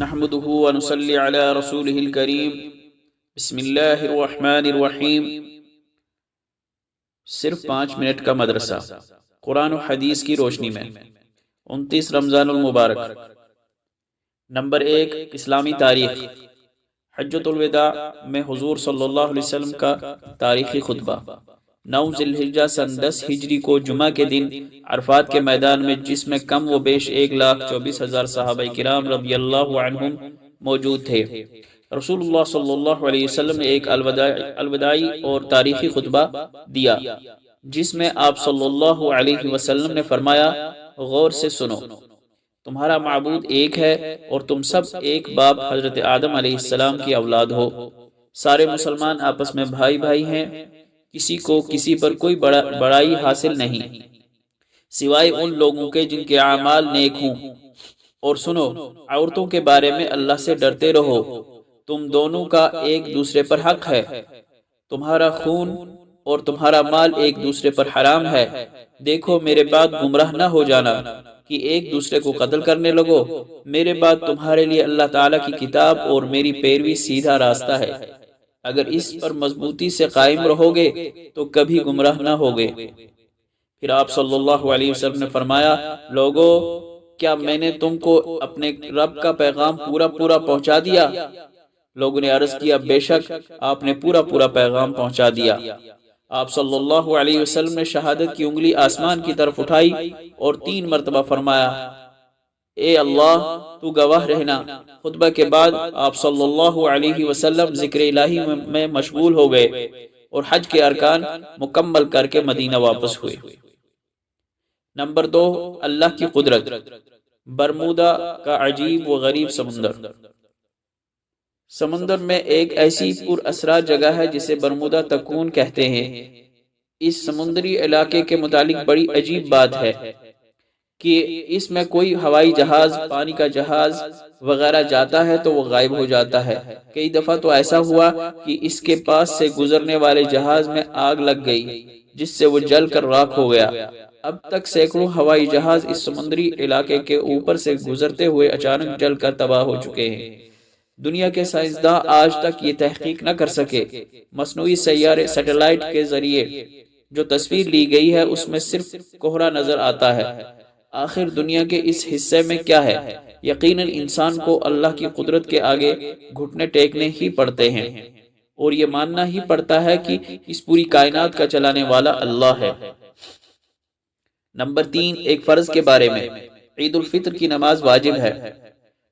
نحمده ونصلي على رسوله الكريم بسم اللہ الرحمن الرحیم۔ صرف 5 منٹ کا مدرسہ قرآن و حدیث کی روشنی میں 29 رمضان المبارک۔ نمبر 1، اسلامی تاریخ۔ حجۃ الوداع میں حضور صلی اللہ علیہ وسلم کا تاریخی خطبہ 9 ذی الحجہ سن 10 ہجری کو جمعہ کے دن عرفات کے میدان میں، جس میں کم و بیش 1,24,000 صحابہ کرام رضی اللہ عنہم موجود تھے، رسول اللہ صلی اللہ علیہ وسلم نے ایک الوداعی اور تاریخی خطبہ دیا، جس میں آپ صلی اللہ علیہ وسلم نے فرمایا: غور سے سنو، تمہارا معبود ایک ہے اور تم سب ایک باپ حضرت آدم علیہ السلام کی اولاد ہو۔ سارے مسلمان آپس میں بھائی بھائی ہیں، کسی کو کسی پر کوئی بڑائی حاصل نہیں سوائے ان لوگوں کے جن کے اعمال نیک ہوں۔ اور سنو، عورتوں کے بارے میں اللہ سے ڈرتے رہو، تم دونوں کا ایک دوسرے پر حق ہے، تمہارا خون اور تمہارا مال ایک دوسرے پر حرام ہے۔ دیکھو، میرے بعد گمراہ نہ ہو جانا کہ ایک دوسرے کو قتل کرنے لگو۔ میرے بعد تمہارے لیے اللہ تعالیٰ کی کتاب اور میری پیروی سیدھا راستہ ہے، اگر اس پر مضبوطی سے قائم رہو گے تو کبھی گمراہ نہ ہوگے۔ پھر آپ صلی اللہ علیہ وسلم نے فرمایا: لوگو، کیا میں نے تم کو اپنے رب کا پیغام پورا پہنچا دیا؟ لوگوں نے عرض کیا: بے شک آپ نے پورا پیغام پہنچا دیا۔ آپ صلی اللہ علیہ وسلم نے شہادت کی انگلی آسمان کی طرف اٹھائی اور 3 مرتبہ فرمایا: اے اللہ، تو گواہ رہنا۔ خطبہ کے بعد آپ صلی اللہ علیہ وسلم ذکر الہی میں مشغول ہو گئے اور حج کے ارکان مکمل کر کے مدینہ واپس ہوئے۔ نمبر 2، اللہ کی قدرت۔ برمودا کا عجیب و غریب سمندر۔ سمندر میں ایک ایسی پر اسرار جگہ ہے جسے برمودا تکون کہتے ہیں۔ اس سمندری علاقے کے متعلق بڑی عجیب بات ہے کہ اس میں کوئی ہوائی جہاز، پانی کا جہاز وغیرہ جاتا ہے تو وہ غائب ہو جاتا ہے۔ کئی دفعہ تو ایسا ہوا کہ اس کے پاس سے گزرنے والے جہاز میں آگ لگ گئی، جس سے وہ جل کر راکھ ہو گیا۔ اب تک سینکڑوں ہوائی جہاز اس سمندری علاقے کے اوپر سے گزرتے ہوئے اچانک جل کر تباہ ہو چکے ہیں۔ دنیا کے سائنسداں آج تک یہ تحقیق نہ کر سکے۔ مصنوعی سیارے سیٹلائٹ کے ذریعے جو تصویر لی گئی ہے اس میں صرف کوہرا نظر آتا ہے۔ آخر دنیا کے اس حصے میں کیا ہے؟ یقیناً انسان کو اللہ کی قدرت کے آگے گھٹنے ٹیکنے ہی پڑتے ہیں اور یہ ماننا ہی پڑتا ہے کہ اس پوری کائنات کا چلانے والا اللہ ہے۔ نمبر 3، ایک فرض کے بارے میں۔ عید الفطر کی نماز واجب ہے۔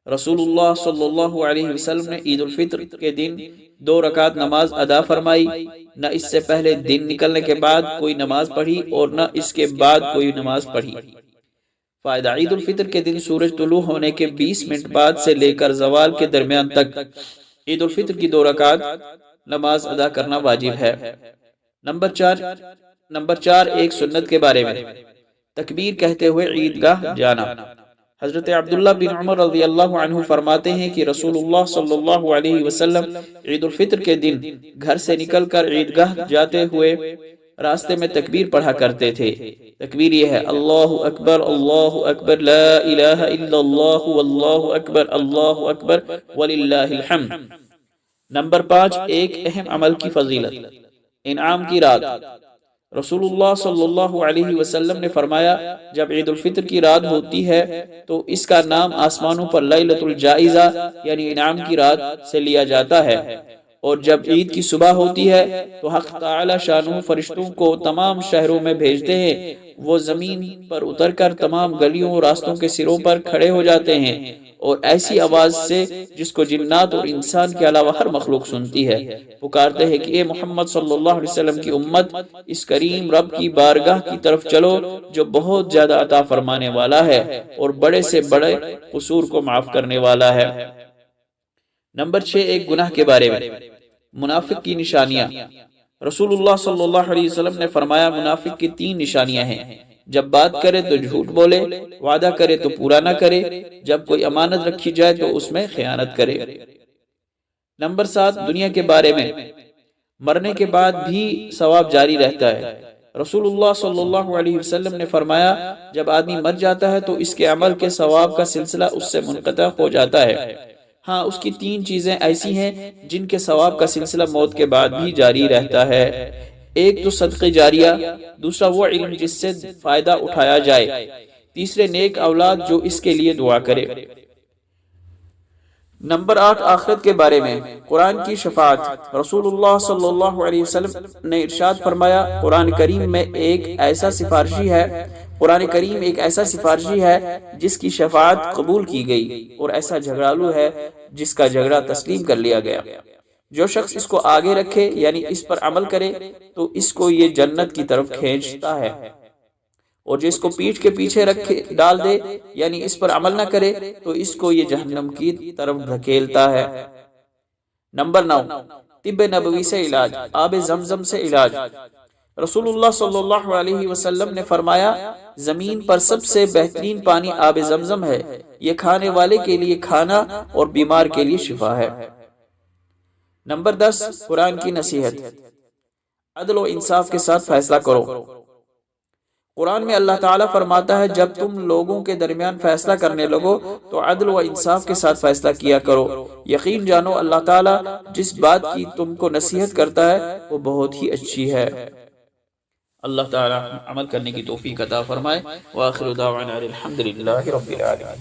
رسول اللہ صلی اللہ علیہ وسلم نے عید الفطر کے دن 2 رکعت نماز ادا فرمائی۔ نہ اس سے پہلے دن نکلنے کے بعد کوئی نماز پڑھی اور نہ اس کے بعد کوئی نماز پڑھی۔ فائدہ: عید الفطر کے دن سورج طلوع ہونے کے 20 منٹ بعد سے لے کر زوال کے درمیان تک عید الفطر کی 2 رکعت نماز ادا کرنا واجب ہے۔ نمبر 4، ایک سنت کے بارے میں۔ تکبیر کہتے ہوئے عیدگاہ جانا۔ حضرت عبداللہ بن عمر رضی اللہ عنہ فرماتے ہیں کہ رسول اللہ صلی اللہ علیہ وسلم عید الفطر کے دن گھر سے نکل کر عیدگاہ جاتے ہوئے راستے میں تکبیر پڑھا کرتے تھے۔ تکبیر یہ ہے: اللہ اکبر لا الہ الا اللہ واللہ اکبر وللہ الحمد۔ نمبر 5، ایک اہم عمل کی فضیلت۔ انعام کی رات۔ رسول اللہ صلی اللہ علیہ وسلم نے فرمایا: جب عید الفطر کی رات ہوتی ہے تو اس کا نام آسمانوں پر لیلۃ الجائزہ یعنی انعام کی رات سے لیا جاتا ہے، اور جب عید کی صبح ہوتی ہے تو حق تعالی شانہ فرشتوں کو تمام شہروں میں بھیجتے ہیں۔ وہ زمین پر اتر کر تمام گلیوں اور راستوں کے سروں پر کھڑے ہو جاتے ہیں اور ایسی آواز سے جس کو جنات اور انسان کے علاوہ ہر مخلوق سنتی ہے، پکارتے ہیں کہ اے محمد صلی اللہ علیہ وسلم کی امت، اس کریم رب کی بارگاہ کی طرف چلو جو بہت زیادہ عطا فرمانے والا ہے اور بڑے سے بڑے قصور کو معاف کرنے والا ہے۔ نمبر 6، ایک گناہ کے بارے میں۔ منافق کی نشانیاں۔ رسول اللہ صلی اللہ علیہ وسلم نے فرمایا: منافق کی 3 نشانیاں ہیں۔ جب بات کرے تو جھوٹ بولے، وعدہ کرے تو پورا نہ کرے، جب کوئی امانت رکھی جائے تو اس میں خیانت کرے۔ نمبر 7، دنیا کے بارے میں۔ مرنے کے بعد بھی ثواب جاری رہتا ہے۔ رسول اللہ صلی اللہ علیہ وسلم نے فرمایا: جب آدمی مر جاتا ہے تو اس کے عمل کے ثواب کا سلسلہ اس سے منقطع ہو جاتا ہے۔ ہاں اس کی 3 چیزیں ایسی ہیں جن کے ثواب کا سلسلہ موت کے بعد بھی جاری رہتا ہے۔ ایک تو صدقہ جاریہ، دوسرا وہ علم جس سے فائدہ اٹھایا جائے، تیسرے نیک اولاد جو اس کے لیے دعا کرے۔ نمبر 8 آخرت کے بارے میں قرآن کی شفاعت۔ رسول اللہ صلی اللہ علیہ وسلم نے ارشاد فرمایا، قرآن کریم ایک ایسا سفارشی ہے جس کی شفاعت قبول کی گئی، اور ایسا جھگڑالو ہے جس کا جھگڑا تسلیم کر لیا گیا۔ جو شخص اس کو آگے رکھے یعنی اس پر عمل کرے تو اس کو یہ جنت کی طرف کھینچتا ہے، اور جو اس کو پیٹھ کے پیچھے ڈال دے یعنی اس پر عمل نہ کرے تو اس کو یہ جہنم کی طرف دھکیلتا ہے۔ نمبر 9 طب نبوی سے علاج، آب زمزم سے علاج۔ رسول اللہ صلی اللہ علیہ وسلم نے فرمایا، زمین پر سب سے بہترین پانی آب زمزم ہے، یہ کھانے والے کے لیے کھانا اور بیمار کے لیے شفا ہے۔ نمبر 10 قرآن کی نصیحت، عدل و انصاف کے ساتھ فیصلہ کرو۔ قرآن میں اللہ تعالیٰ فرماتا ہے، جب تم لوگوں کے درمیان فیصلہ کرنے لگو تو عدل و انصاف کے ساتھ فیصلہ کیا کرو۔ یقین جانو اللہ تعالیٰ جس بات کی تم کو نصیحت کرتا ہے وہ بہت ہی اچھی ہے۔ اللہ تعالیٰ عمل کرنے کی توفیق عطا فرمائے۔ وآخر دعوانا الحمدللہ رب العالمین۔